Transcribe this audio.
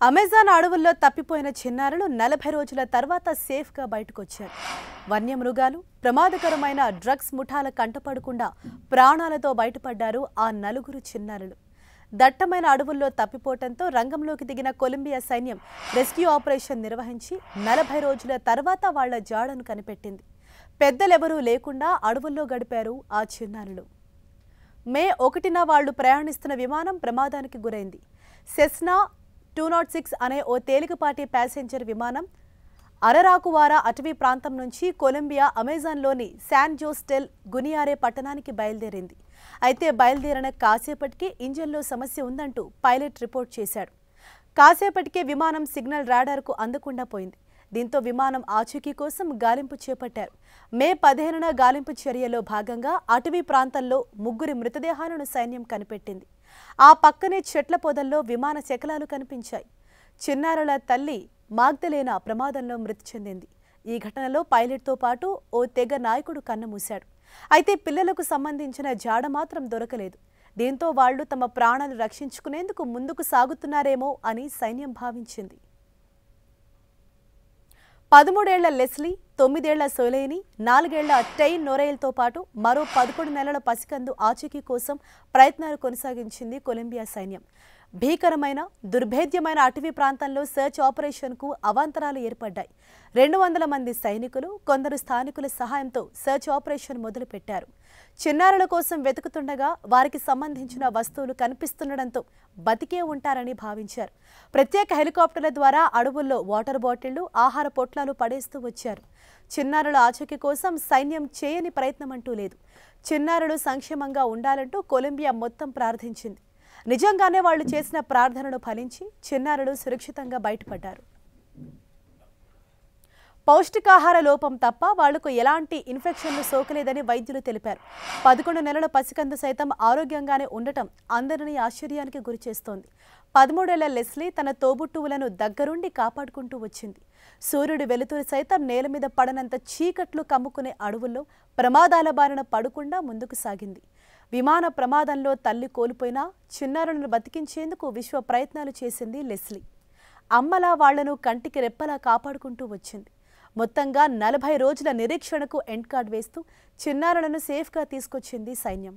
Amazon అడవుల్లో తప్పిపోయిన చిన్నారులు 40 రోజుల తర్వాత సేఫ్గా బయటకొచ్చారు. వన్యమృగాలు, ప్రమాదకరమైన డ్రగ్స్ ముఠాల కంటపడకుండా ప్రాణాలతో బయటపడ్డారు ఆ నలుగురు చిన్నారులు. దట్టమైన అడవుల్లో తప్పిపోవడంతో రంగంలోకి దిగిన కొలంబియా సైన్యం రెస్క్యూ ఆపరేషన్ నిర్వహించి 40 రోజుల తర్వాత వాళ్ల జాడను కనిపెట్టింది. పెద్దలెవరూ లేకుండా అడవుల్లో గడిపారు ఆ చిన్నారులు. మే 1న వాళ్లు ప్రయాణిస్తున్న విమానం ప్రమాదానికి గురైంది. సెస్నా 206 అనే ఓ తేలికపాటి ప్యాసింజర్ విమానం అరరాకువారా అటవీ ప్రాంతం నుంచి కొలంబియా అమెజాన్లోని శాన్ జోస్ డెల్ గునియారే పట్టణానికి బయలుదేరింది. అయితే బయలుదేరిన కాసేపటికి ఇంజన్లో సమస్య ఉందంటూ పైలట్ రిపోర్ట్ చేశాడు. కాసేపటికే విమానం సిగ్నల్ రాడార్కు అందకుండా పోయింది. దీంతో విమానం ఆచూకీ కోసం గాలింపు చేపట్టారు. మే 15న గాలింపు చర్యలో భాగంగా అటవీ ప్రాంతంలో 3 మృతదేహాలను సైన్యం కనిపెట్టింది. ఆ పక్కనే చెట్ల పొదల్లో విమాన శకలాలు కనిపించాయి. చిన్నారుల తల్లి మాగ్దలేనా ప్రమాదంలో మృతి చెందింది. ఈ ఘటనలో పైలట్తో పాటు ఓ తెగ నాయకుడు కన్నుమూశాడు. అయితే పిల్లలకు సంబంధించిన జాడ మాత్రం దొరకలేదు. దీంతో వాళ్లు తమ ప్రాణాలు రక్షించుకునేందుకు ముందుకు సాగుతున్నారేమో అని సైన్యం భావించింది. 13 ఏళ్ల లెస్లీ, 9 ఏళ్ల సోలైని, 4 ఏళ్ల టెయిన్ నొరైల్తో పాటు మరో 11 నెలల పసికందు ఆచూకీ కోసం ప్రయత్నాలు కొనసాగించింది కొలంబియా సైన్యం. భీకరమైన, దుర్భేద్యమైన అటవీ ప్రాంతంలో సర్చ్ ఆపరేషన్కు అవాంతరాలు ఏర్పడ్డాయి. 200 మంది సైనికులు, కొందరు స్థానికుల సహాయంతో సర్చ్ ఆపరేషన్ మొదలుపెట్టారు. చిన్నారుల కోసం వెతుకుతుండగా వారికి సంబంధించిన వస్తువులు కనిపిస్తుండటంతో బతికే ఉంటారని భావించారు. ప్రత్యేక హెలికాప్టర్ల ద్వారా అడవుల్లో వాటర్ బాటిళ్లు, ఆహార పొట్లాలు పడేస్తూ వచ్చారు. చిన్నారుల ఆచూకీ కోసం సైన్యం చేయని ప్రయత్నం అంటూ లేదు. చిన్నారులు సంక్షేమంగా ఉండాలంటూ కొలంబియా మొత్తం ప్రార్థించింది. నిజంగానే వాళ్లు చేసిన ప్రార్థనలు ఫలించి చిన్నారులు సురక్షితంగా బయటపడ్డారు. పౌష్టికాహార లోపం తప్ప వాళ్లకు ఎలాంటి ఇన్ఫెక్షన్లు సోకలేదని వైద్యులు తెలిపారు. 11 నెలల పసికందు సైతం ఆరోగ్యంగానే ఉండటం అందరినీ ఆశ్చర్యానికి గురిచేస్తోంది. 13 ఏళ్ల లెస్లీ తన తోబుట్టువులను దగ్గరుండి కాపాడుకుంటూ వచ్చింది. సూర్యుడి వెలుతురు సైతం నేల మీద పడనంత చీకట్లు కమ్ముకునే అడవుల్లో ప్రమాదాల బారిన పడకుండా ముందుకు సాగింది. విమాన ప్రమాదంలో తల్లి కోల్పోయినా చిన్నారులను బతికించేందుకు విశ్వ ప్రయత్నాలు చేసింది లెస్లీ. అమ్మలా వాళ్లను కంటికి రెప్పలా కాపాడుకుంటూ వచ్చింది. మొత్తంగా 40 రోజుల నిరీక్షణకు ఎండ్ కార్డ్ వేస్తూ చిన్నారులను సేఫ్గా తీసుకొచ్చింది సైన్యం.